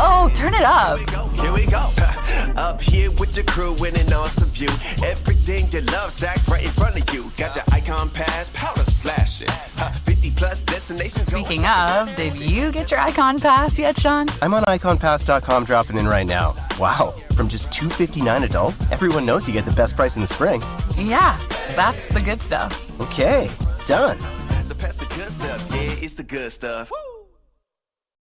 Oh, turn it up. Here we go. Up here with your crew in an awesome view. Everything you love stacked right in front of you. Got your icon pass, powder slash it. 50 plus destinations. Speaking of, did you get your Icon Pass yet, Sean? I'm on iconpass.com dropping in right now. Wow, from just $259 adult, everyone knows you get the best price in the spring. Yeah, that's the good stuff. Okay, done. So pass the good stuff, yeah, it's the good stuff.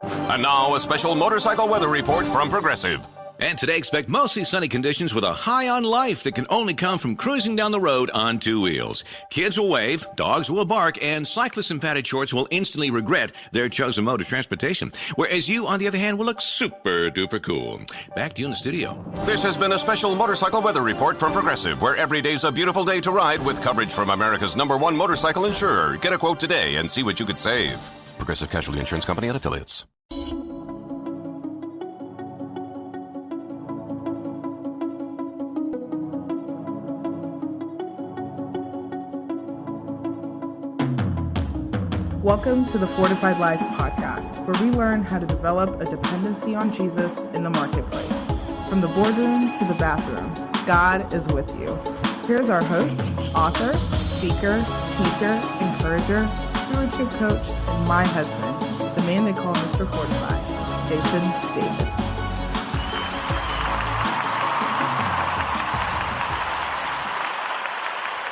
And now a special motorcycle weather report from Progressive. And today expect mostly sunny conditions with a high on life that can only come from cruising down the road on two wheels. Kids will wave, dogs will bark, and cyclists in padded shorts will instantly regret their chosen mode of transportation. Whereas you, on the other hand, will look super duper cool. Back to you in the studio. This has been a special motorcycle weather report from Progressive, where every day's a beautiful day to ride with coverage from America's #1 motorcycle insurer. Get a quote today and see what you could save. Progressive Casualty Insurance Company and Affiliates. Welcome to the Fortified Life podcast, where we learn how to develop a dependency on Jesus in the marketplace. From the boardroom to the bathroom, God is with you. Here's our host, author, speaker, teacher, encourager, stewardship coach, and my husband, the man they call Mr. Fortified, Jason Davis.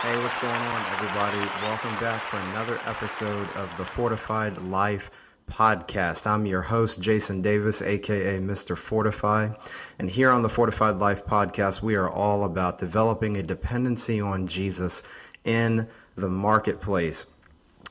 Hey, what's going on, everybody? Welcome back for another episode of the Fortified Life podcast. I'm your host, Jason Davis, aka Mr. Fortify. And here on the Fortified Life podcast, we are all about developing a dependency on Jesus in the marketplace.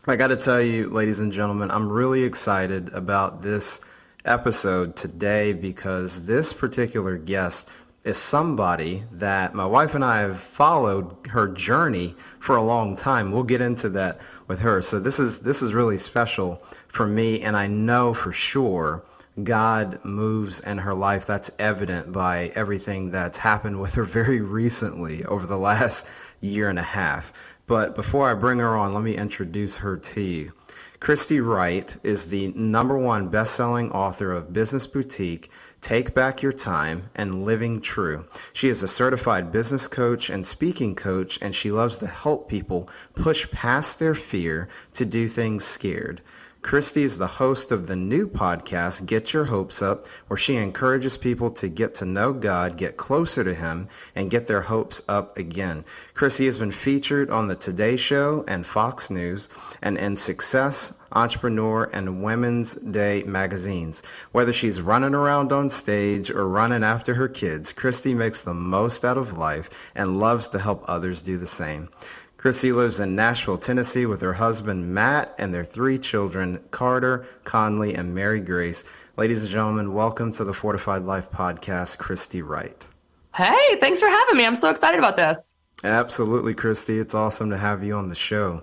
I got to tell you, ladies and gentlemen, I'm really excited about this episode today because this particular guest is somebody that my wife and I have followed her journey for a long time. We'll get into that with her. So this is really special for me, and I know for sure God moves in her life. That's evident by everything that's happened with her very recently over the last year and a half. But before I bring her on, let me introduce her to you. Christy Wright is the #1 bestselling author of Business Boutique, Take Back Your Time, and Living True. She is a certified business coach and speaking coach, and she loves to help people push past their fear to do things scared. Christy is the host of the new podcast, Get Your Hopes Up, where she encourages people to get to know God, get closer to Him, and get their hopes up again. Christy has been featured on the Today Show and Fox News, and in Success, Entrepreneur, and Women's Day magazines. Whether she's running around on stage or running after her kids, Christy makes the most out of life and loves to help others do the same. Christy lives in Nashville, Tennessee with her husband, Matt, and their 3 children, Carter, Conley, and Mary Grace. Ladies and gentlemen, welcome to the Fortified Life podcast, Christy Wright. Hey, thanks for having me. I'm so excited about this. Absolutely, Christy. It's awesome to have you on the show.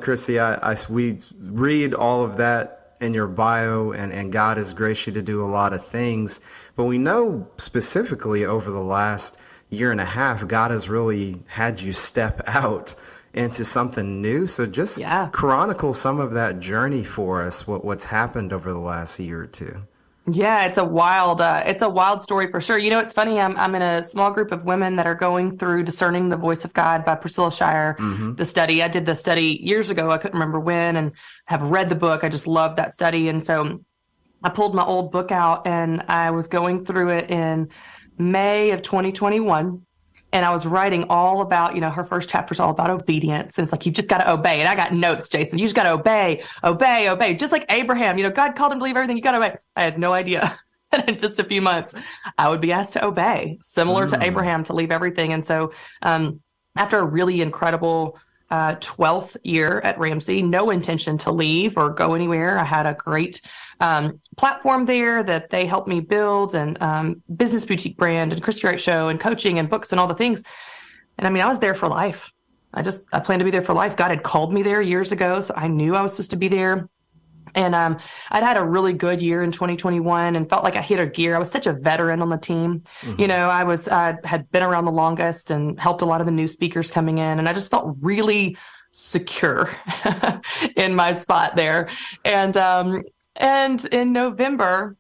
Christy, we read all of that in your bio, and God has graced you to do a lot of things. But we know specifically over the last year and a half, God has really had you step out into something new. So just chronicle some of that journey for us, what's happened over the last year or two. Yeah, it's a wild story for sure. You know, it's funny. I'm in a small group of women that are going through Discerning the Voice of God by Priscilla Shirer, the study. I did the study years ago. I couldn't remember when, and have read the book. I just love that study. And so I pulled my old book out and I was going through it in May of 2021. And I was writing all about, her first chapter is all about obedience. And it's like, you've just got to obey. And I got notes, Jason. You just got to obey. Just like Abraham, God called him to leave everything. You got to obey. I had no idea. And in just a few months, I would be asked to obey, similar to Abraham, to leave everything. And so after a really incredible 12th year at Ramsey, no intention to leave or go anywhere. I had a great platform there that they helped me build, and business boutique brand and Christy Wright show and coaching and books and all the things. And I was there for life. I planned to be there for life. God had called me there years ago, so I knew I was supposed to be there. And I'd had a really good year in 2021 and felt like I hit a gear. I was such a veteran on the team. I had been around the longest and helped a lot of the new speakers coming in. And I just felt really secure in my spot there. And And in November,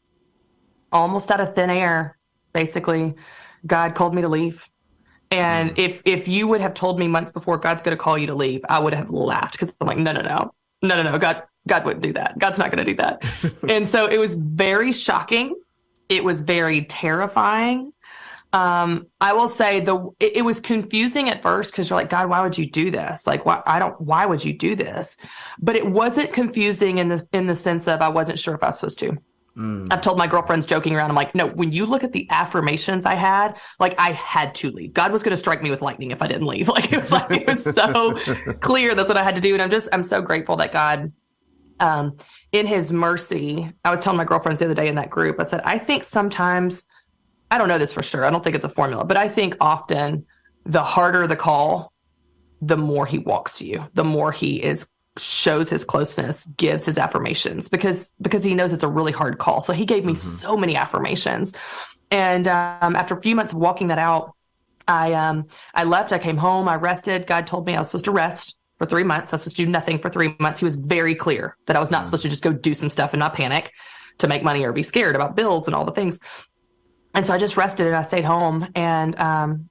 almost out of thin air, basically, God called me to leave. And if you would have told me months before God's going to call you to leave, I would have laughed because I'm like, no, God wouldn't do that. God's not going to do that. And so it was very shocking. It was very terrifying. I will say it was confusing at first because you're like, God, why would you do this? Like, why would you do this? But it wasn't confusing in the sense of I wasn't sure if I was supposed to. I've told my girlfriends joking around, I'm like, no, when you look at the affirmations I had, like I had to leave. God was going to strike me with lightning if I didn't leave. Like it was so clear. That's what I had to do. And I'm so grateful that God, in his mercy, I was telling my girlfriends the other day in that group, I said, I think sometimes, I don't know this for sure. I don't think it's a formula, but I think often the harder the call, the more he walks to you, the more he shows his closeness, gives his affirmations because he knows it's a really hard call. So he gave me so many affirmations. And after a few months of walking that out, I left, I came home, I rested. God told me I was supposed to rest for 3 months. I was supposed to do nothing for 3 months. He was very clear that I was not supposed to just go do some stuff and not panic to make money or be scared about bills and all the things. And so I just rested and I stayed home and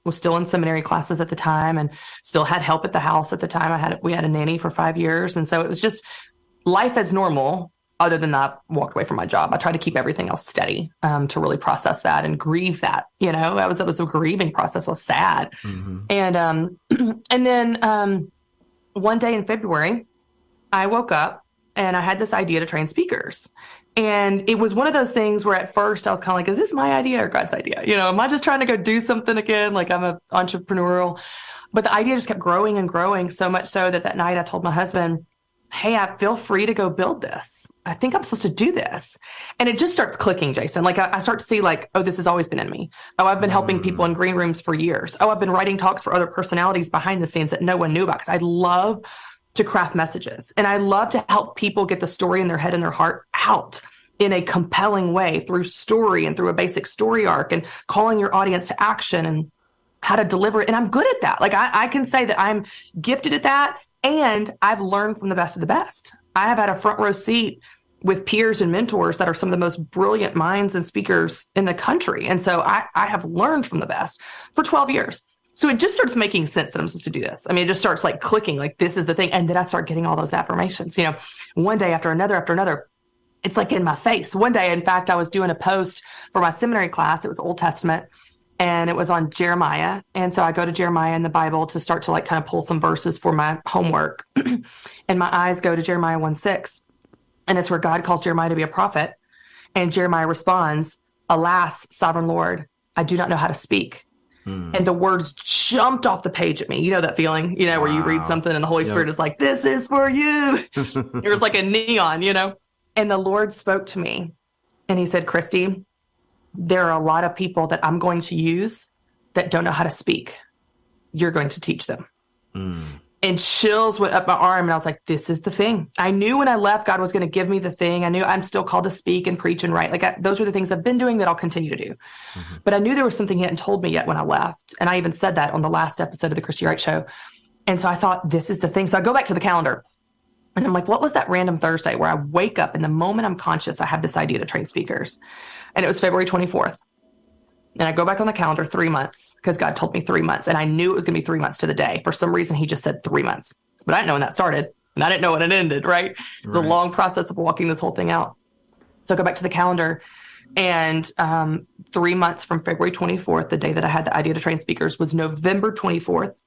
was still in seminary classes at the time and still had help at the house at the time. We had a nanny for 5 years. And so it was just life as normal, other than that, walked away from my job. I tried to keep everything else steady to really process that and grieve that. You know, that was a grieving process. I was sad. And then one day in February, I woke up and I had this idea to train speakers. And it was one of those things where at first I was kind of like, is this my idea or God's idea? You know, am I just trying to go do something again? Like I'm an entrepreneurial, but the idea just kept growing and growing so much so that night I told my husband, hey, I feel free to go build this. I think I'm supposed to do this. And it just starts clicking, Jason. Like I start to see like, oh, this has always been in me. Oh, I've been helping people in green rooms for years. Oh, I've been writing talks for other personalities behind the scenes that no one knew about because I love to craft messages. And I love to help people get the story in their head and their heart out in a compelling way through story and through a basic story arc and calling your audience to action and how to deliver it. And I'm good at that. Like I can say that I'm gifted at that. And I've learned from the best of the best. I have had a front row seat with peers and mentors that are some of the most brilliant minds and speakers in the country. And so I have learned from the best for 12 years. So it just starts making sense that I'm supposed to do this. I mean, it just starts like clicking, like this is the thing. And then I start getting all those affirmations, you know, one day after another, it's like in my face. One day, in fact, I was doing a post for my seminary class. It was Old Testament and it was on Jeremiah. And so I go to Jeremiah in the Bible to start to like kind of pull some verses for my homework. And my eyes go to Jeremiah 1:6. And it's where God calls Jeremiah to be a prophet. And Jeremiah responds, alas, sovereign Lord, I do not know how to speak. And the words jumped off the page at me. You know that feeling, you know, where you read something and the Holy Spirit is like, this is for you. It was like a neon, you know. And the Lord spoke to me and he said, Christy, there are a lot of people that I'm going to use that don't know how to speak. You're going to teach them. And chills went up my arm and I was like, this is the thing. I knew when I left, God was going to give me the thing. I knew I'm still called to speak and preach and write. Like those are the things I've been doing that I'll continue to do. But I knew there was something he hadn't told me yet when I left. And I even said that on the last episode of the Christy Wright Show. And so I thought, this is the thing. So I go back to the calendar and I'm like, what was that random Thursday where I wake up and the moment I'm conscious, I have this idea to train speakers. And it was February 24th. And I go back on the calendar 3 months because God told me 3 months. And I knew it was going to be 3 months to the day. For some reason, he just said 3 months. But I didn't know when that started. And I didn't know when it ended, right? It's a long process of walking this whole thing out. So I go back to the calendar. And 3 months from February 24th, the day that I had the idea to train speakers, was November 24th.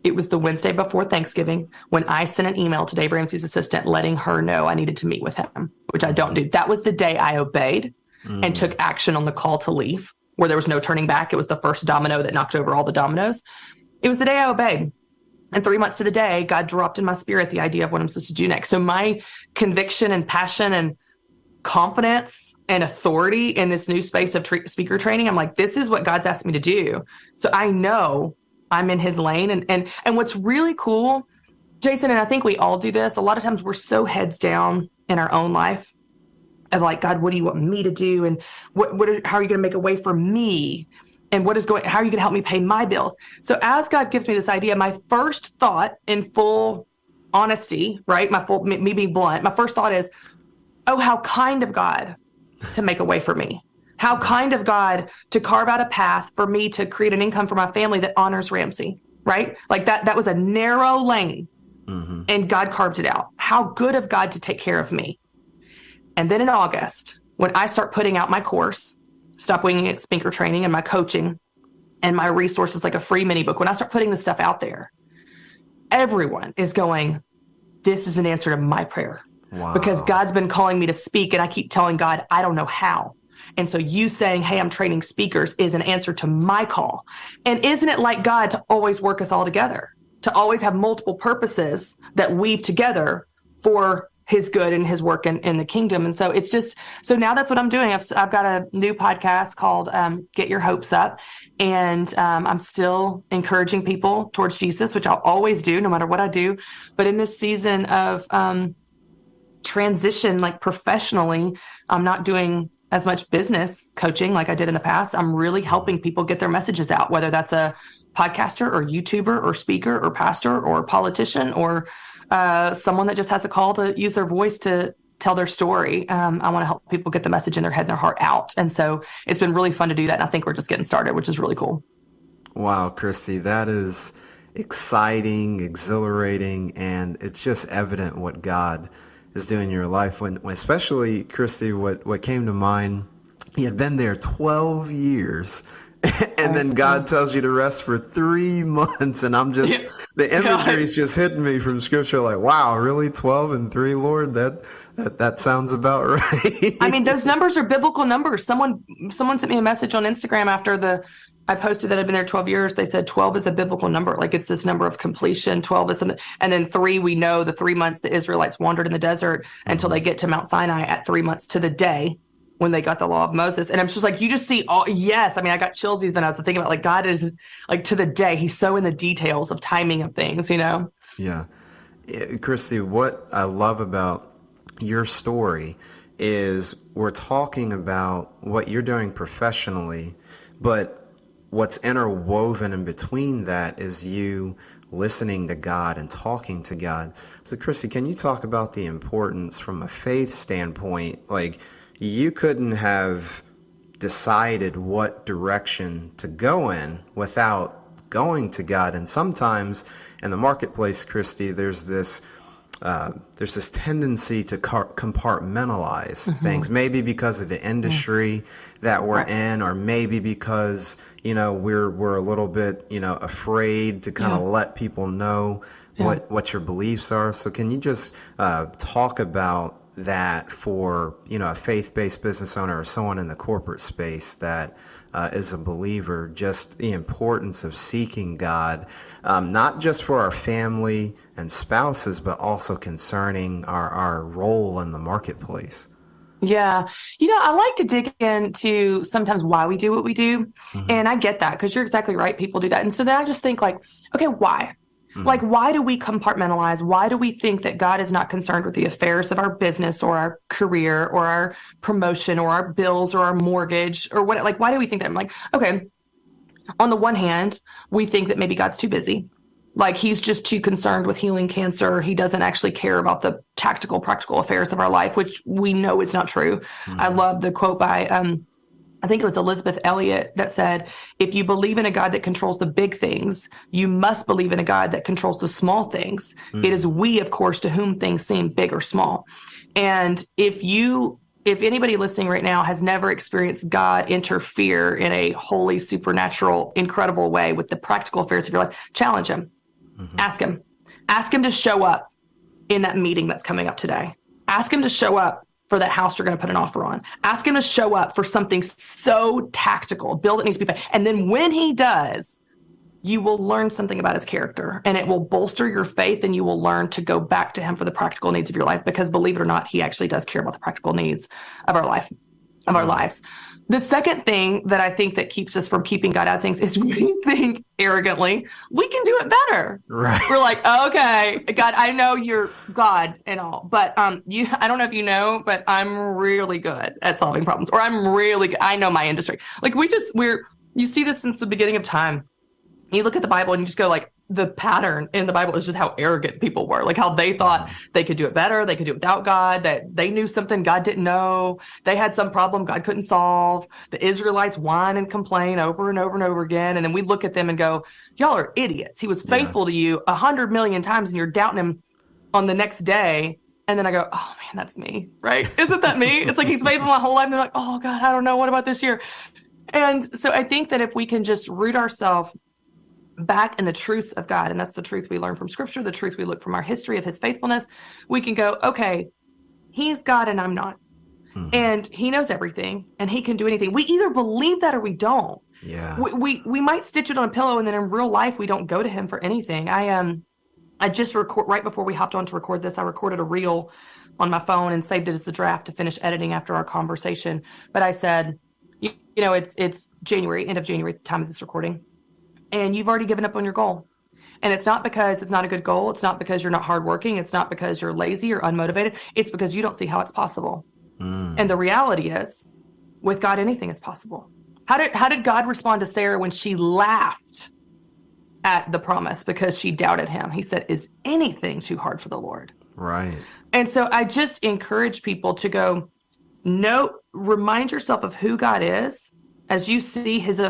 It was the Wednesday before Thanksgiving when I sent an email to Dave Ramsey's assistant letting her know I needed to meet with him, which I don't do. That was the day I obeyed and took action on the call to leave, where there was no turning back. It was the first domino that knocked over all the dominoes. It was the day I obeyed. And 3 months to the day, God dropped in my spirit the idea of what I'm supposed to do next. So my conviction and passion and confidence and authority in this new space of speaker training, I'm like, this is what God's asked me to do. So I know I'm in his lane. And what's really cool, Jason, and I think we all do this, a lot of times we're so heads down in our own life of like, God, what do you want me to do? And how are you going to make a way for me? And how are you going to help me pay my bills? So as God gives me this idea, my first thought in full honesty, right? Me being blunt, my first thought is, oh, how kind of God to make a way for me. How kind of God to carve out a path for me to create an income for my family that honors Ramsey, right? Like that was a narrow lane, and God carved it out. How good of God to take care of me. And then in August, when I start putting out my course, Stop Winging It Speaker Training, and my coaching and my resources like a free mini book, when I start putting this stuff out there, everyone is going, this is an answer to my prayer. Wow. Because God's been calling me to speak, and I keep telling God, I don't know how. And so you saying, hey, I'm training speakers is an answer to my call. And isn't it like God to always work us all together, to always have multiple purposes that weave together for his good and his work in the kingdom? And so it's just, so now that's what I'm doing. I've got a new podcast called Get Your Hopes Up. And I'm still encouraging people towards Jesus, which I'll always do no matter what I do. But in this season of transition, like professionally, I'm not doing as much business coaching like I did in the past. I'm really helping people get their messages out, whether that's a podcaster or YouTuber or speaker or pastor or politician or someone that just has a call to use their voice to tell their story. I want to help people get the message in their head and their heart out. And so it's been really fun to do that. And I think we're just getting started, which is really cool. Wow, Christy, that is exciting, exhilarating, and it's just evident what God is doing in your life. When especially, Christy, what came to mind, you had been there 12 years and then God tells you to rest for 3 months. And I'm just, the imagery is just hitting me from scripture. Like, wow, really 12 and 3, Lord? That sounds about right. I mean, those numbers are biblical numbers. Someone sent me a message on Instagram after I posted that I've been there 12 years. They said 12 is a biblical number. Like it's this number of completion. 12 is something. And then 3, we know the 3 months the Israelites wandered in the desert until they get to Mount Sinai at 3 months to the day when they got the law of Moses. And I'm just like, you just see all, yes. I mean, I got chills even as I think about like God is like to the day. He's so in the details of timing of things, you know? Yeah. Christy, what I love about your story is we're talking about what you're doing professionally, but what's interwoven in between that is you listening to God and talking to God. So, Christy, can you talk about the importance from a faith standpoint? Like, you couldn't have decided what direction to go in without going to God. And sometimes in the marketplace, Christy, there's this tendency to compartmentalize things, maybe because of the industry that we're in, or maybe because, we're a little bit, afraid to kind of let people know what your beliefs are. So can you just talk about that for, a faith-based business owner or someone in the corporate space that is a believer, just the importance of seeking God, not just for our family and spouses, but also concerning our role in the marketplace? Yeah. I like to dig into sometimes why we do what we do. And I get that because you're exactly right. People do that. And so then I just think like, okay, why? Like, why do we compartmentalize? Why do we think that God is not concerned with the affairs of our business or our career or our promotion or our bills or our mortgage or what? Like, why do we think that? I'm like, okay, on the one hand, we think that maybe God's too busy. Like he's just too concerned with healing cancer. He doesn't actually care about the tactical, practical affairs of our life, which we know is not true. I love the quote by, I think it was Elizabeth Elliot that said, if you believe in a God that controls the big things, you must believe in a God that controls the small things. It is we, of course, to whom things seem big or small. And if anybody listening right now has never experienced God interfere in a holy, supernatural, incredible way with the practical affairs of your life, challenge him. Ask him to show up in that meeting that's coming up today. Ask him to show up for that house you're going to put an offer on. Ask him to show up for something so tactical, a bill that needs to be paid. And then when he does, you will learn something about his character and it will bolster your faith, and you will learn to go back to him for the practical needs of your life, because believe it or not, he actually does care about the practical needs of our life, of our lives. The second thing that I think that keeps us from keeping God out of things is we think arrogantly we can do it better. Right. We're like, okay, God, I know you're God and all, but I don't know if you know, but I'm really good at solving problems, or I know my industry. Like you see this since the beginning of time. You look at the Bible and you just go like, the pattern in the Bible is just how arrogant people were, like how they thought they could do it better. They could do it without God, that they knew something God didn't know. They had some problem God couldn't solve. The Israelites whine and complain over and over and over again. And then we look at them and go, y'all are idiots. He was faithful to you 100 million times and you're doubting him on the next day. And then I go, oh man, that's me, right? Isn't that me? It's like he's faithful my whole life. And they're like, oh God, I don't know. What about this year? And so I think that if we can just root ourselves back in the truths of God, and that's the truth we learn from Scripture, the truth we look from our history of his faithfulness, we can go, okay, he's God and I'm not. And he knows everything and he can do anything. We either believe that or we don't. Yeah. We might stitch it on a pillow and then in real life, we don't go to him for anything. I just right before we hopped on to record this, I recorded a reel on my phone and saved it as a draft to finish editing after our conversation. But I said, you know, it's January, end of January at the time of this recording, and you've already given up on your goal. And it's not because it's not a good goal. It's not because you're not hardworking. It's not because you're lazy or unmotivated. It's because you don't see how it's possible. And the reality is, with God, anything is possible. How did God respond to Sarah when she laughed at the promise because she doubted him? He said, is anything too hard for the Lord? Right. And so I just encourage people to go, no, remind yourself of who God is as you see his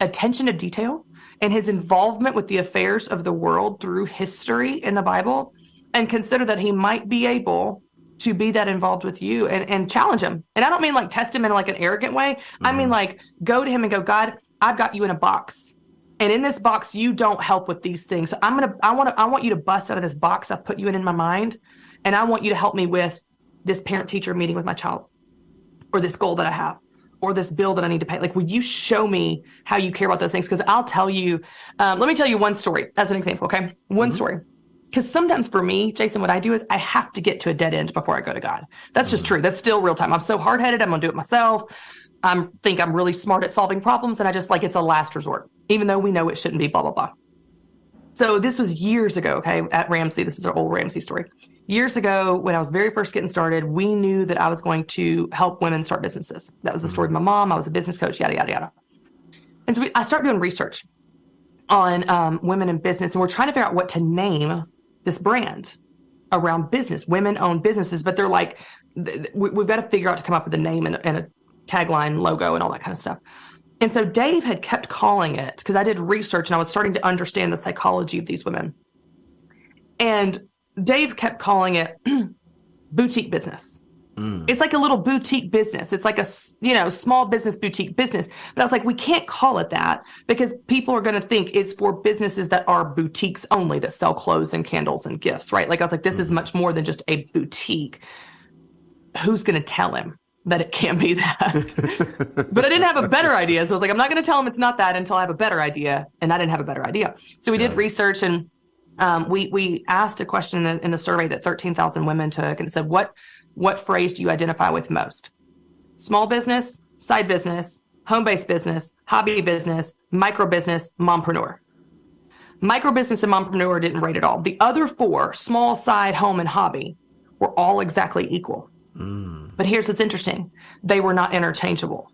attention to detail and his involvement with the affairs of the world through history in the Bible, and consider that he might be able to be that involved with you and challenge him. And I don't mean like test him in like an arrogant way. I mean like go to him and go, God, I've got you in a box. And in this box, you don't help with these things. So I want you to bust out of this box I've put you in my mind. And I want you to help me with this parent-teacher meeting with my child, or this goal that I have, or this bill that I need to pay. Like, will you show me how you care about those things? Because I'll tell you, let me tell you one story as an example, okay? One story. Because sometimes for me, Jason, what I do is I have to get to a dead end before I go to God. That's just true. That's still real time. I'm so hard-headed. I'm going to do it myself. I think I'm really smart at solving problems, and I just like it's a last resort, even though we know it shouldn't be, blah, blah, blah. So this was years ago, okay, at Ramsey. This is our old Ramsey story. Years ago, when I was very first getting started, we knew that I was going to help women start businesses. That was the story of my mom. I was a business coach, yada, yada, yada. And so I started doing research on women in business, and we're trying to figure out what to name this brand around business, women-owned businesses. But they're like, we've got to figure out to come up with a name and a tagline, logo, and all that kind of stuff. And so Dave had kept calling it, because I did research and I was starting to understand the psychology of these women. And Dave kept calling it boutique business. It's like a little boutique business. It's like a, small business boutique business. But I was like, we can't call it that, because people are going to think it's for businesses that are boutiques only, that sell clothes and candles and gifts, right? Like I was like, this is much more than just a boutique. Who's going to tell him that it can't be that? But I didn't have a better idea. So I was like, I'm not going to tell him it's not that until I have a better idea. And I didn't have a better idea. So we did research, and we asked a question in the survey that 13,000 women took, and it said, what phrase do you identify with most? Small business, side business, home-based business, hobby business, micro business, mompreneur. Micro business and mompreneur didn't rate at all. The other four, small, side, home, and hobby, were all exactly equal. But here's what's interesting. They were not interchangeable.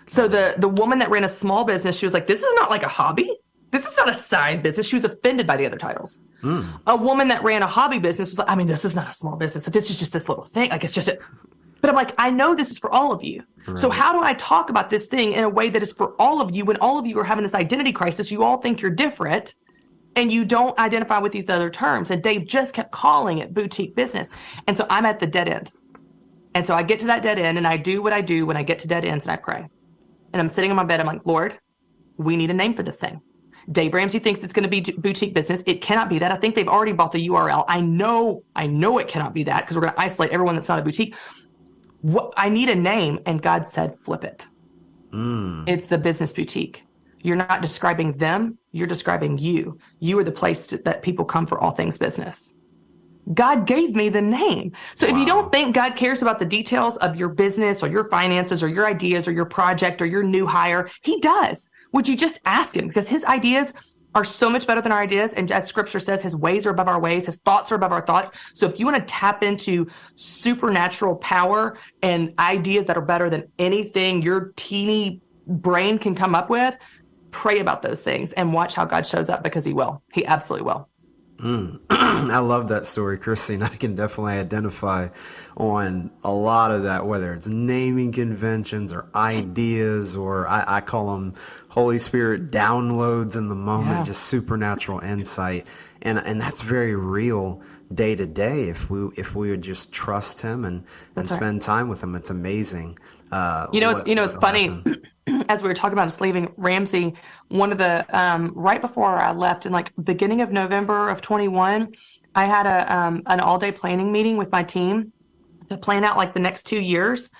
So the woman that ran a small business, she was like, this is not like a hobby. This is not a side business. She was offended by the other titles. A woman that ran a hobby business was like, I mean, this is not a small business. This is just this little thing. Like, it's just it. But I'm like, I know this is for all of you. Right. So how do I talk about this thing in a way that is for all of you, when all of you are having this identity crisis? You all think you're different, and you don't identify with these other terms. And Dave just kept calling it boutique business. And so I'm at the dead end. And so I get to that dead end, and I do what I do when I get to dead ends, and I pray. And I'm sitting in my bed. I'm like, Lord, we need a name for this thing. Dave Ramsey thinks it's going to be boutique business. It cannot be that. I think they've already bought the URL. I know it cannot be that, because we're going to isolate everyone that's not a boutique. I need a name. And God said, flip it. It's the business boutique. You're not describing them. You're describing you. You are the place that people come for all things business. God gave me the name. So if you don't think God cares about the details of your business or your finances or your ideas or your project or your new hire, he does. Would you just ask him? Because his ideas are so much better than our ideas. And as scripture says, his ways are above our ways. His thoughts are above our thoughts. So if you want to tap into supernatural power and ideas that are better than anything your teeny brain can come up with, pray about those things and watch how God shows up, because he will. He absolutely will. I love that story, Christine. I can definitely identify on a lot of that, whether it's naming conventions or ideas, or I call them Holy Spirit downloads in the moment, just supernatural insight. And that's very real day to day if we would just trust him and spend time with him. It's amazing. It's funny. As we were talking about us leaving, Ramsey, one of the right before I left in like beginning of November of 21, I had an all-day planning meeting with my team to plan out like the next 2 years,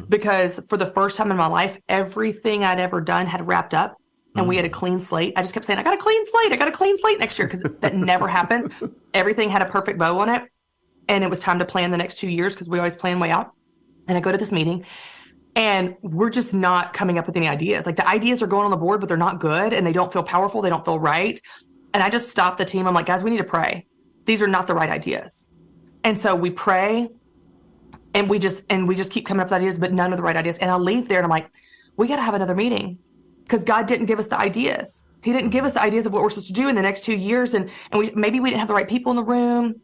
because for the first time in my life, everything I'd ever done had wrapped up and we had a clean slate. I just kept saying, I got a clean slate. I got a clean slate next year, because that never happens. Everything had a perfect bow on it. And it was time to plan the next 2 years, because we always plan way out. And I go to this meeting, and we're just not coming up with any ideas. Like, the ideas are going on the board, but they're not good, and they don't feel powerful. They don't feel right. And I just stopped the team. I'm like, guys, we need to pray. These are not the right ideas. And so we pray, and we just keep coming up with ideas, but none of the right ideas. And I'll leave there, and I'm like, we got to have another meeting, because God didn't give us the ideas. He didn't give us the ideas of what we're supposed to do in the next 2 years. And maybe we didn't have the right people in the room,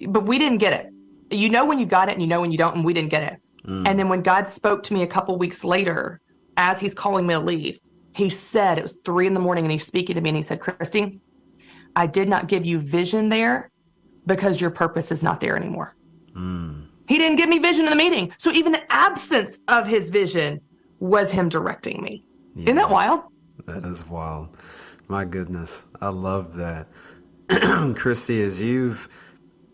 but we didn't get it. You know when you got it, and you know when you don't, and we didn't get it. And then when God spoke to me a couple weeks later, as he's calling me to leave, he said, it was 3 a.m, and he's speaking to me, and he said, Christy, I did not give you vision there because your purpose is not there anymore. He didn't give me vision in the meeting. So even the absence of his vision was him directing me. Yeah, isn't that wild? That is wild. My goodness. I love that. Christy, as you've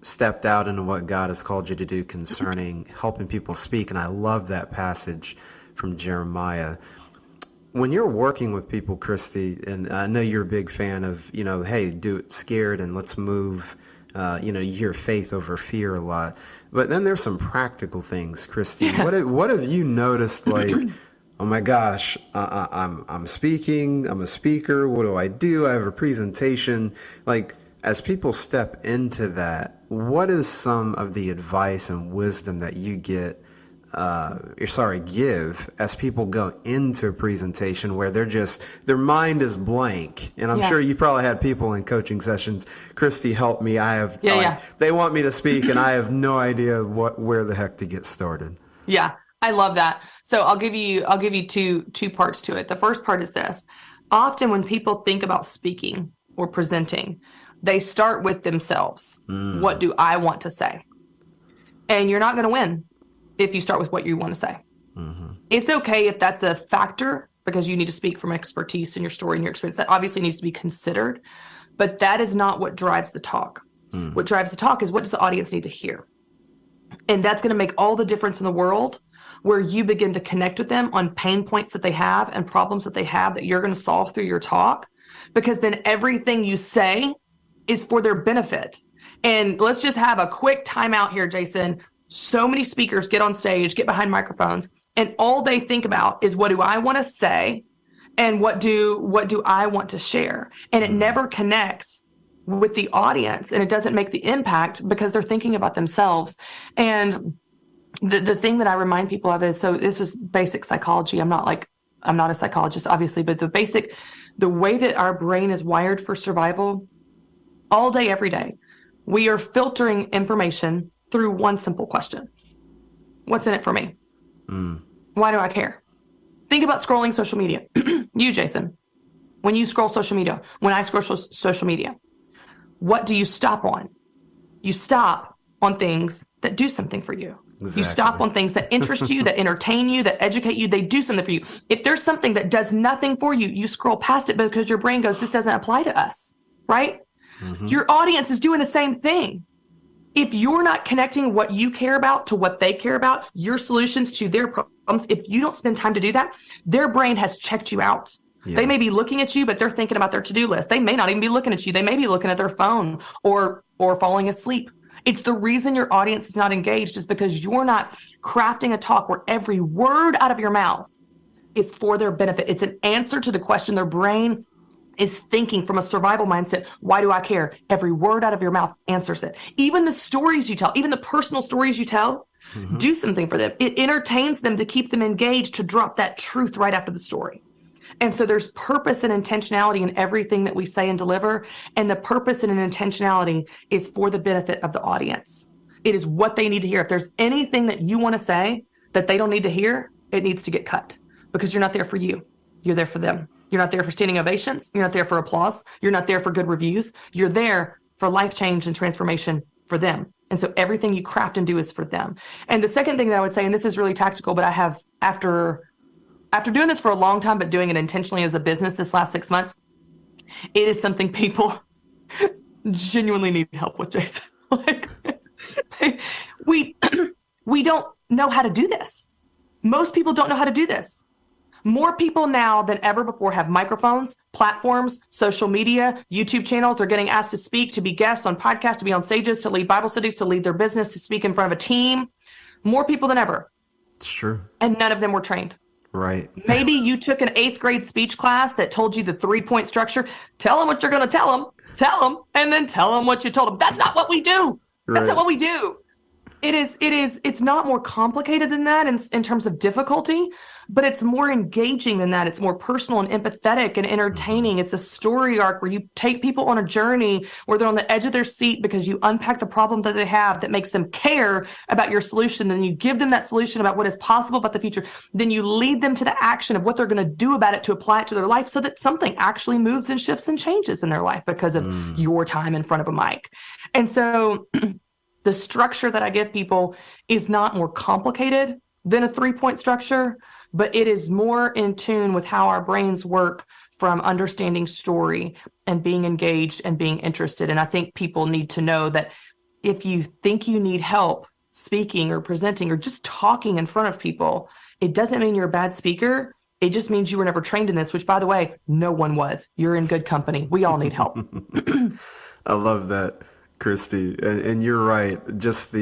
stepped out into what God has called you to do concerning helping people speak, and I love that passage from Jeremiah. When you're working with people, Christy, and I know you're a big fan of, hey, do it scared and let's move, you hear faith over fear a lot. But then there's some practical things, Christy. Yeah. What have you noticed, like, oh my gosh, I'm speaking, I'm a speaker, what do? I have a presentation. Like, as people step into that, what is some of the advice and wisdom that you give as people go into a presentation where their mind is blank? And I'm sure you probably had people in coaching sessions, Christy, help me. They want me to speak and I have no idea where the heck to get started. Yeah, I love that. So I'll give you two parts to it. The first part is this. Often when people think about speaking or presenting, they start with themselves. What do I want to say? And you're not going to win if you start with what you want to say. It's okay if that's a factor, because you need to speak from expertise in your story and your experience. That obviously needs to be considered, but that is not what drives the talk. What drives the talk is, what does the audience need to hear? And that's going to make all the difference in the world, where you begin to connect with them on pain points that they have and problems that they have that you're going to solve through your talk, because then everything you say is for their benefit. And let's just have a quick timeout here, Jason. So many speakers get on stage, get behind microphones, and all they think about is, what do I want to say? And what do I want to share? And it never connects with the audience, and it doesn't make the impact because they're thinking about themselves. And the thing that I remind people of is, so this is basic psychology. I'm not a psychologist, obviously, but the way that our brain is wired for survival, all day, every day, we are filtering information through one simple question. What's in it for me? Why do I care? Think about scrolling social media. You, Jason, when you scroll social media, when I scroll social media, what do you stop on? You stop on things that do something for you. Exactly. You stop on things that interest you, that entertain you, that educate you. They do something for you. If there's something that does nothing for you, you scroll past it because your brain goes, this doesn't apply to us, right? Your audience is doing the same thing. If you're not connecting what you care about to what they care about, your solutions to their problems, if you don't spend time to do that, their brain has checked you out. Yeah. They may be looking at you, but they're thinking about their to-do list. They may not even be looking at you. They may be looking at their phone or falling asleep. It's the reason your audience is not engaged is because you're not crafting a talk where every word out of your mouth is for their benefit. It's an answer to the question their brain is thinking from a survival mindset. Why do I care? Every word out of your mouth answers it. Even the stories you tell, even the personal stories you tell, do something for them. It entertains them to keep them engaged, to drop that truth right after the story. And so there's purpose and intentionality in everything that we say and deliver. And the purpose and an intentionality is for the benefit of the audience. It is what they need to hear. If there's anything that you want to say that they don't need to hear, it needs to get cut, because you're not there for you. You're there for them. You're not there for standing ovations. You're not there for applause. You're not there for good reviews. You're there for life change and transformation for them. And so everything you craft and do is for them. And the second thing that I would say, and this is really tactical, but I have, after doing this for a long time, but doing it intentionally as a business this last 6 months, it is something people genuinely need help with, Jason. Like, we don't know how to do this. Most people don't know how to do this. More people now than ever before have microphones, platforms, social media, YouTube channels. They're getting asked to speak, to be guests on podcasts, to be on stages, to lead Bible studies, to lead their business, to speak in front of a team. More people than ever. It's true. And none of them were trained. Right. Maybe you took an 8th grade speech class that told you the 3-point structure. Tell them what you're going to tell them, and then tell them what you told them. That's not what we do. That's not what we do. It's not more complicated than that in terms of difficulty, but it's more engaging than that. It's more personal and empathetic and entertaining. It's a story arc where you take people on a journey where they're on the edge of their seat because you unpack the problem that they have that makes them care about your solution. Then you give them that solution about what is possible about the future. Then you lead them to the action of what they're going to do about it to apply it to their life so that something actually moves and shifts and changes in their life because of your time in front of a mic. And so the structure that I give people is not more complicated than a 3-point structure, but it is more in tune with how our brains work from understanding story and being engaged and being interested. And I think people need to know that if you think you need help speaking or presenting or just talking in front of people, it doesn't mean you're a bad speaker. It just means you were never trained in this, which, by the way, no one was. You're in good company. We all need help. I love that, Christy, and you're right. Just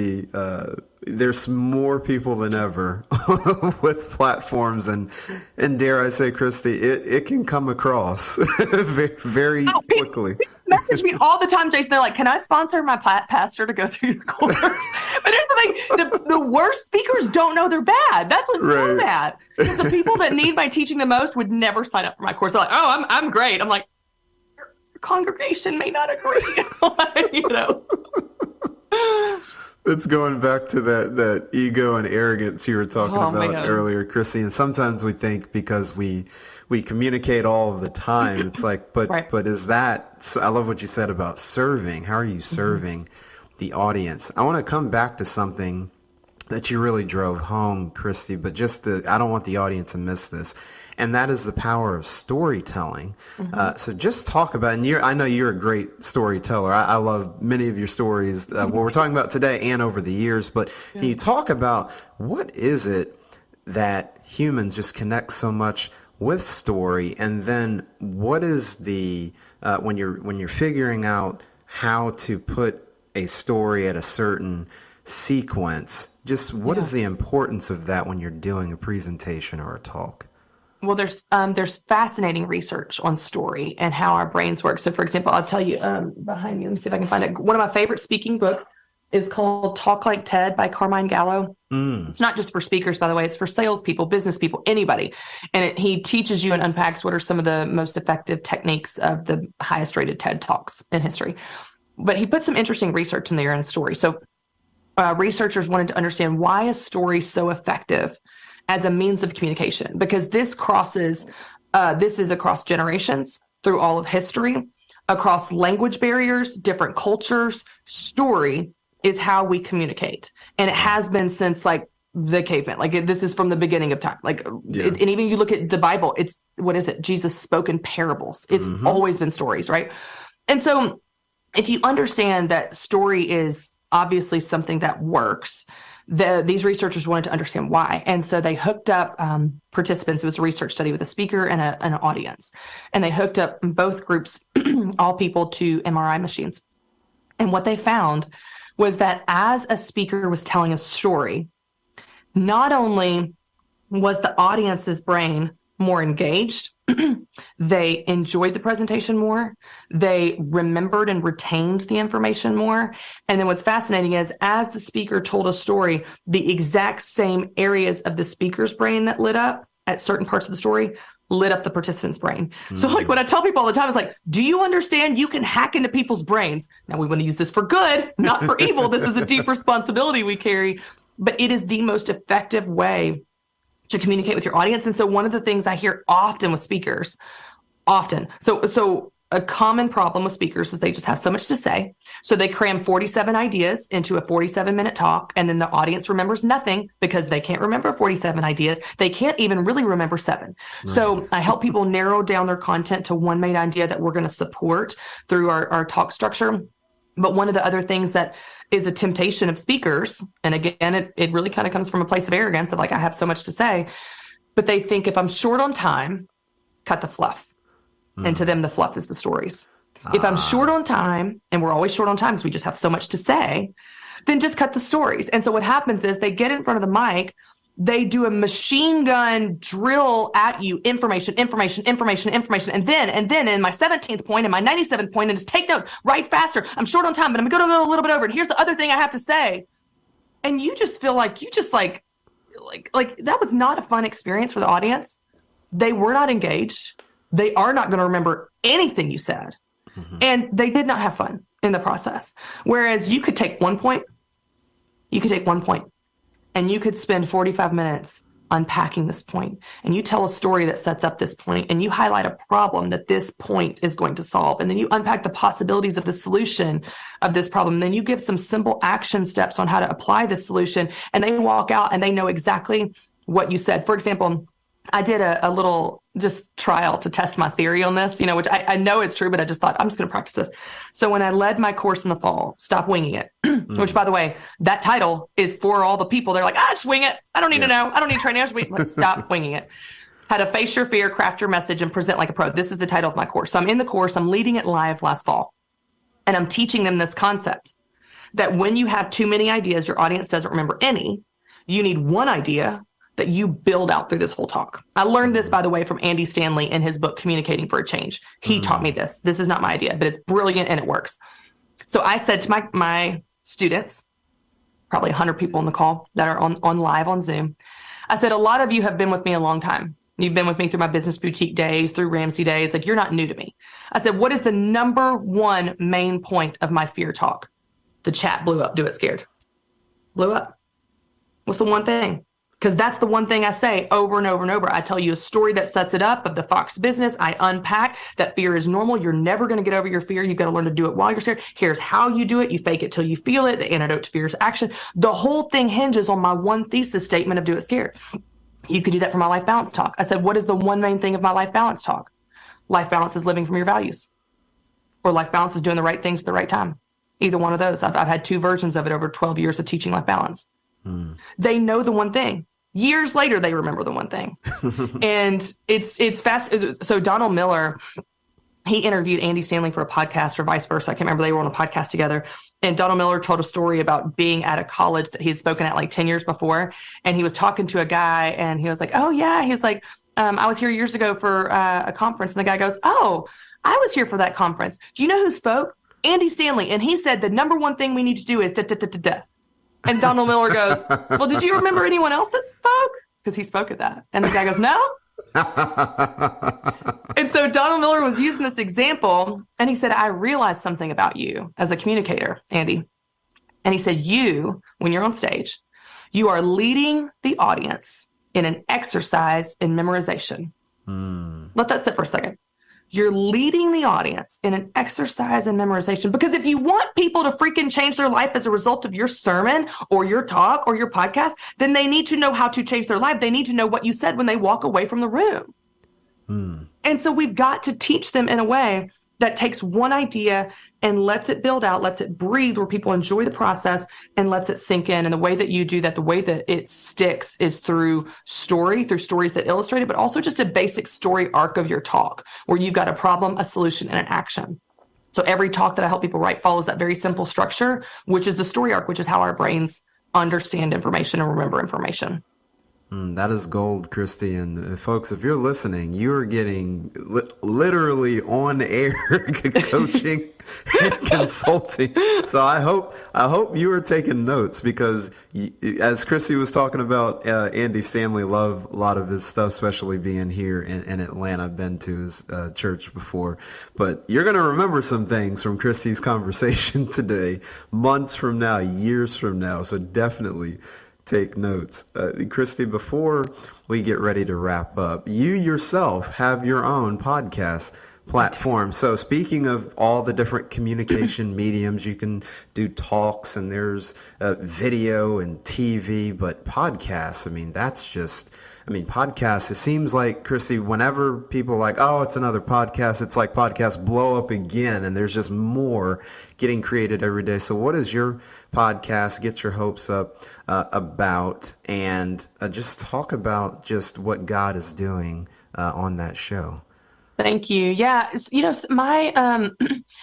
there's more people than ever with platforms, and dare I say, Christy, it can come across very quickly. People message me all the time, Jason. They're like, "Can I sponsor my pastor to go through your course?" But here's the thing: the worst speakers don't know they're bad. That's what's so bad. The people that need my teaching the most would never sign up for my course. They're like, "Oh, I'm great." I'm like, congregation may not agree. It's going back to that ego and arrogance you were talking about earlier, Chrissy. And sometimes we think because we communicate all of the time, it's like, but is that, so I love what you said about serving. How are you serving the audience? I want to come back to something that you really drove home, Christy, but I don't want the audience to miss this. And that is the power of storytelling. So just talk about, and I know you're a great storyteller. I love many of your stories, what we're talking about today and over the years. But can you talk about what is it that humans just connect so much with story? And then what is the, when you're figuring out how to put a story at a certain sequence, just what is the importance of that when you're doing a presentation or a talk? Well, there's fascinating research on story and how our brains work. So, for example, I'll tell you behind me. Let me see if I can find it. One of my favorite speaking books is called Talk Like Ted by Carmine Gallo. It's not just for speakers, by the way. It's for salespeople, business people, anybody. And he teaches you and unpacks what are some of the most effective techniques of the highest rated TED Talks in history. But he put some interesting research in there in story. So researchers wanted to understand why a story is so effective as a means of communication, because this is across generations, through all of history, across language barriers, different cultures. Story is how we communicate. And it has been since like the caveman. This is from the beginning of time. And even you look at the Bible, Jesus spoke in parables. It's always been stories, right? And so if you understand that story is obviously something that works, these researchers wanted to understand why. And so they hooked up participants. It was a research study with a speaker and an audience. And they hooked up both groups, all people, to MRI machines. And what they found was that as a speaker was telling a story, not only was the audience's brain more engaged, they enjoyed the presentation more, they remembered and retained the information more. And then what's fascinating is as the speaker told a story, the exact same areas of the speaker's brain that lit up at certain parts of the story lit up the participant's brain. So like what I tell people all the time is like, do you understand you can hack into people's brains? Now we want to use this for good, not for evil. This is a deep responsibility we carry, but it is the most effective way to communicate with your audience. And so one of the things I hear often with speakers, so a common problem with speakers is they just have so much to say. So they cram 47 ideas into a 47-minute talk, and then the audience remembers nothing because they can't remember 47 ideas. They can't even really remember 7. Right. So I help people narrow down their content to one main idea that we're going to support through our talk structure. But one of the other things that is a temptation of speakers, and again, it really kind of comes from a place of arrogance of like, I have so much to say, but they think if I'm short on time, cut the fluff. And to them, the fluff is the stories. If I'm short on time, and we're always short on time because we just have so much to say, then just cut the stories. And so what happens is they get in front of the mic, they do a machine gun drill at you, information. And then in my 17th point and my 97th point, and just take notes, write faster. I'm short on time, but I'm going to go a little bit over. And here's the other thing I have to say. And you just feel like like that was not a fun experience for the audience. They were not engaged. They are not going to remember anything you said. And they did not have fun in the process. Whereas you could take one point, and you could spend 45 minutes unpacking this point. And you tell a story that sets up this point, and you highlight a problem that this point is going to solve. And then you unpack the possibilities of the solution of this problem. And then you give some simple action steps on how to apply this solution. And they walk out and they know exactly what you said. For example, I did a little just trial to test my theory on this, which I know it's true, but I just thought I'm just going to practice this. So when I led my course in the fall, Stop Winging It, which by the way, that title is for all the people. They're like, just wing it. I don't need to know. I don't need training. Let's stop winging it. How to face your fear, craft your message, and present like a pro. This is the title of my course. So I'm in the course. I'm leading it live last fall. And I'm teaching them this concept that when you have too many ideas, your audience doesn't remember any. You need one idea that you build out through this whole talk. I learned this, by the way, from Andy Stanley in his book, Communicating for a Change. He taught me this. This is not my idea, but it's brilliant and it works. So I said to my students, probably 100 people on the call that are on live on Zoom, I said, a lot of you have been with me a long time. You've been with me through my business boutique days, through Ramsey days. Like, you're not new to me. I said, what is the number one main point of my fear talk? The chat blew up. Do it scared. Blew up. What's the one thing? Because that's the one thing I say over and over and over. I tell you a story that sets it up of the Fox business. I unpack that fear is normal. You're never going to get over your fear. You've got to learn to do it while you're scared. Here's how you do it. You fake it till you feel it. The antidote to fear is action. The whole thing hinges on my one thesis statement of do it scared. You could do that for my life balance talk. I said, what is the one main thing of my life balance talk? Life balance is living from your values. Or life balance is doing the right things at the right time. Either one of those. I've had 2 versions of it over 12 years of teaching life balance. They know the one thing. Years later, they remember the one thing. And it's fast. So Donald Miller, he interviewed Andy Stanley for a podcast or vice versa. I can't remember. They were on a podcast together. And Donald Miller told a story about being at a college that he had spoken at like 10 years before. And he was talking to a guy and he was like, oh yeah. He's like, I was here years ago for a conference. And the guy goes, oh, I was here for that conference. Do you know who spoke? Andy Stanley. And he said, the number one thing we need to do is da-da-da-da-da. And Donald Miller goes, well, did you remember anyone else that spoke? Because he spoke at that. And the guy goes, no. And so Donald Miller was using this example. And he said, I realized something about you as a communicator, Andy. And he said, you, when you're on stage, you are leading the audience in an exercise in memorization. Let that sit for a second. You're leading the audience in an exercise in memorization. Because if you want people to freaking change their life as a result of your sermon or your talk or your podcast, then they need to know how to change their life. They need to know what you said when they walk away from the room. And so we've got to teach them in a way that takes one idea and lets it build out, lets it breathe, where people enjoy the process and lets it sink in. And the way that you do that, the way that it sticks is through stories that illustrate it, but also just a basic story arc of your talk where you've got a problem, a solution, and an action. So every talk that I help people write follows that very simple structure, which is the story arc, which is how our brains understand information and remember information. That is gold, Christy. And folks, if you're listening, you are getting literally on air coaching and consulting. So I hope you are taking notes, because as Christy was talking about, Andy Stanley, love a lot of his stuff, especially being here in Atlanta. I've been to his church before, but you're going to remember some things from Christy's conversation today, months from now, years from now. So definitely take notes. Christy, before we get ready to wrap up, you yourself have your own podcast platform. So speaking of all the different communication mediums, you can do talks, and there's video and TV, but podcasts, podcasts, it seems like, Christy, whenever people are like, oh, it's another podcast, it's like podcasts blow up again, and there's just more getting created every day. So what is your podcast, Get Your Hopes Up, about? And just talk about just what God is doing on that show. Thank you. Yeah. My,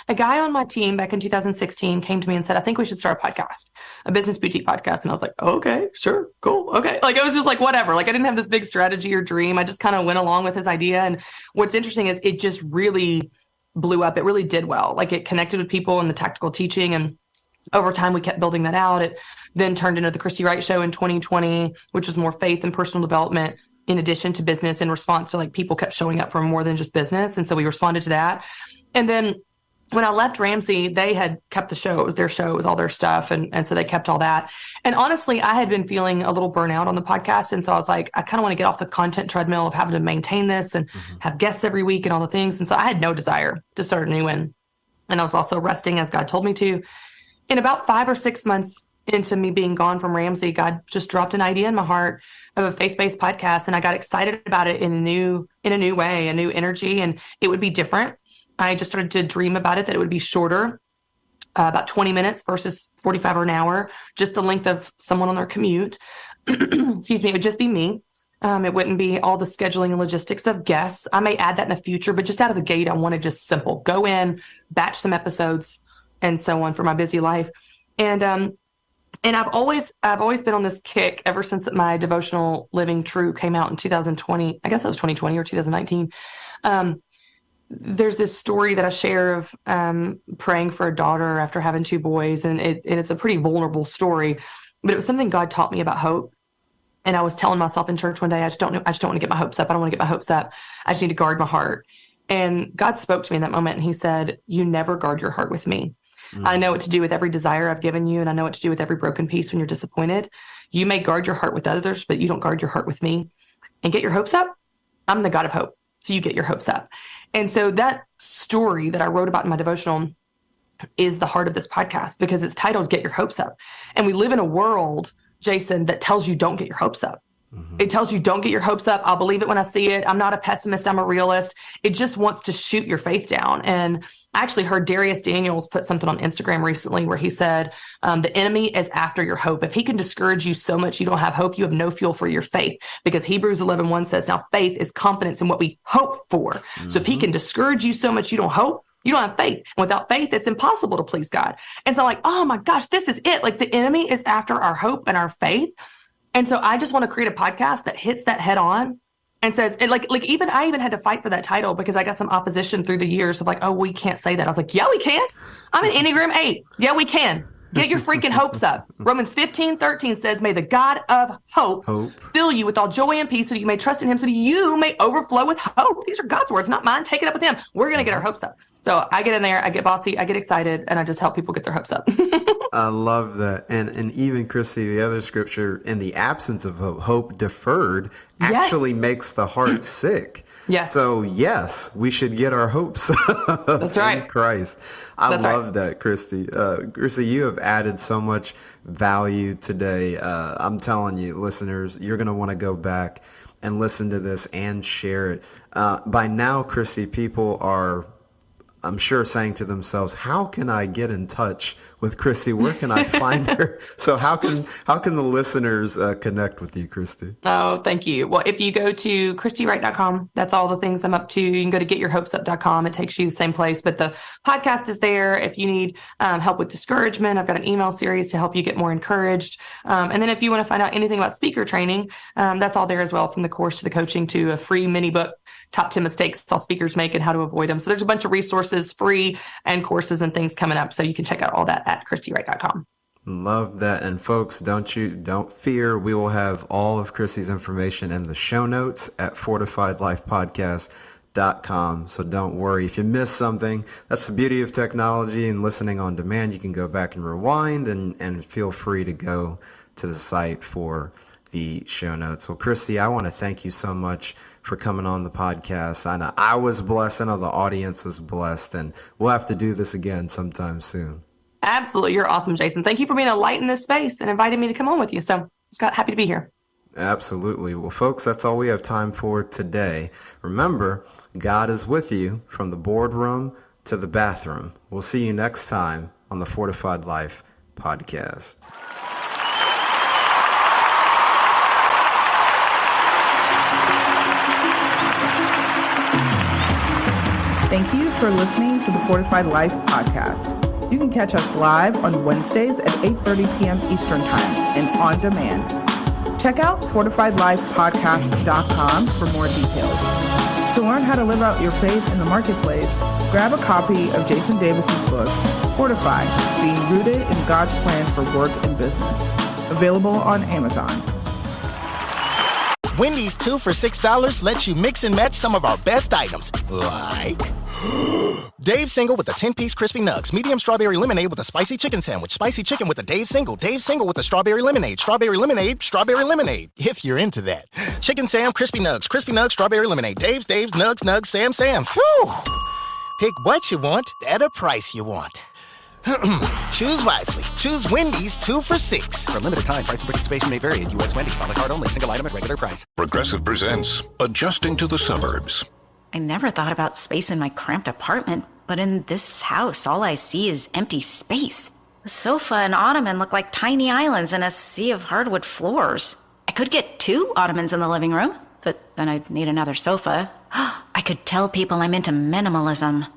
a guy on my team back in 2016 came to me and said, I think we should start a podcast, a business boutique podcast. And I was like, okay, sure. Cool. Okay. Like, it was just like, whatever. Like, I didn't have this big strategy or dream. I just kind of went along with his idea. And what's interesting is it just really blew up. It really did well. Like, it connected with people in the tactical teaching. And over time, we kept building that out. It then turned into the Christy Wright Show in 2020, which was more faith and personal development in addition to business, in response to, like, people kept showing up for more than just business. And so we responded to that. And then when I left Ramsey, they had kept the show. It was their show. It was all their stuff. And so they kept all that. And honestly, I had been feeling a little burnout on the podcast. And so I was like, I kind of want to get off the content treadmill of having to maintain this and have guests every week and all the things. And so I had no desire to start a new one. And I was also resting as God told me to. In about 5 or 6 months into me being gone from Ramsey, God just dropped an idea in my heart of a faith-based podcast. And I got excited about it in a new way, a new energy, and it would be different. I just started to dream about it, that it would be shorter, about 20 minutes versus 45 or an hour, just the length of someone on their commute. Excuse me. It would just be me. It wouldn't be all the scheduling and logistics of guests. I may add that in the future, but just out of the gate, I wanted just simple, go in, batch some episodes and so on for my busy life. And I've always been on this kick ever since my devotional Living True came out in 2020. I guess it was 2020 or 2019. There's this story that I share of praying for a daughter after having 2 boys, and it's a pretty vulnerable story, but it was something God taught me about hope. And I was telling myself in church one day, I just don't want to get my hopes up. I don't want to get my hopes up. I just need to guard my heart. And God spoke to me in that moment, and he said, you never guard your heart with me. I know what to do with every desire I've given you, and I know what to do with every broken piece when you're disappointed. You may guard your heart with others, but you don't guard your heart with me. And get your hopes up. I'm the God of hope. So you get your hopes up. And so that story that I wrote about in my devotional is the heart of this podcast, because it's titled Get Your Hopes Up. And we live in a world, Jason, that tells you don't get your hopes up. It tells you don't get your hopes up. I'll believe it when I see it. I'm not a pessimist. I'm a realist. It just wants to shoot your faith down. And I actually heard Darius Daniels put something on Instagram recently where he said, the enemy is after your hope. If he can discourage you so much you don't have hope, you have no fuel for your faith, because Hebrews 11:1 says, now faith is confidence in what we hope for. So if he can discourage you so much you don't hope, you don't have faith. And without faith, it's impossible to please God. And so, like, oh my gosh, this is it. Like, the enemy is after our hope and our faith. And so I just want to create a podcast that hits that head on and says, and I even had to fight for that title, because I got some opposition through the years of like, oh, we can't say that. I was like, yeah, we can. I'm an Enneagram 8. Yeah, we can. Get your freaking hopes up. Romans 15:13 says, may the God of hope fill you with all joy and peace, so that you may trust in him, so that you may overflow with hope. These are God's words, not mine. Take it up with him. We're going to get our hopes up. So I get in there, I get bossy, I get excited, and I just help people get their hopes up. I love that. And even, Christy, the other scripture, in the absence of hope deferred actually makes the heart sick. Yes. So, yes, we should get our hopes up. That's right. In Christ. I love that, Christy. Christy, you have added so much value today. I'm telling you, listeners, you're going to want to go back and listen to this and share it. By now, Christy, people are, I'm sure, saying to themselves, how can I get in touch with Christy, where can I find her? So how can the listeners connect with you, Christy? Oh, thank you. Well, if you go to ChristyWright.com, that's all the things I'm up to. You can go to GetYourHopesUp.com. It takes you the same place, but the podcast is there. If you need help with discouragement, I've got an email series to help you get more encouraged. And then if you want to find out anything about speaker training, that's all there as well, from the course to the coaching to a free mini book, Top 10 Mistakes All Speakers Make and How to Avoid Them. So there's a bunch of resources, free, and courses and things coming up. So you can check out all that at ChristyWright.com. Love that. And folks, don't fear. We will have all of Christy's information in the show notes at fortifiedlifepodcast.com. So don't worry if you miss something. That's the beauty of technology and listening on demand. You can go back and rewind and feel free to go to the site for the show notes. Well, Christy, I want to thank you so much for coming on the podcast. I know I was blessed. I know the audience was blessed, and we'll have to do this again sometime soon. Absolutely. You're awesome, Jason. Thank you for being a light in this space and inviting me to come on with you. So Scott, happy to be here. Absolutely. Well, folks, that's all we have time for today. Remember, God is with you from the boardroom to the bathroom. We'll see you next time on the Fortified Life podcast. Thank you for listening to the Fortified Life podcast. You can catch us live on Wednesdays at 8:30 p.m. Eastern Time and on demand. Check out fortifiedlifepodcast.com for more details. To learn how to live out your faith in the marketplace, grab a copy of Jason Davis's book, Fortified, Being Rooted in God's Plan for Work and Business. Available on Amazon. Wendy's 2 for $6 lets you mix and match some of our best items, like Dave Single with a 10-piece crispy nugs, medium strawberry lemonade with a spicy chicken sandwich, spicy chicken with a Dave Single with a strawberry lemonade, strawberry lemonade, if you're into that. Chicken Sam, crispy nugs, strawberry lemonade, Dave's, nugs, Sam. Whew. Pick what you want at a price you want. Choose wisely. Choose Wendy's 2 for $6. For a limited time, price and participation may vary at U.S. Wendy's. On the card only. Single item at regular price. Progressive presents Adjusting to the Suburbs. I never thought about space in my cramped apartment, but in this house, all I see is empty space. The sofa and ottoman look like tiny islands in a sea of hardwood floors. I could get 2 ottomans in the living room, but then I'd need another sofa. I could tell people I'm into minimalism.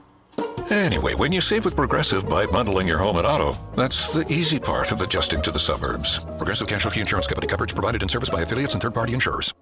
Anyway, when you save with Progressive by bundling your home and auto, that's the easy part of adjusting to the suburbs. Progressive Casualty Insurance Company. Coverage provided in service by affiliates and third-party insurers.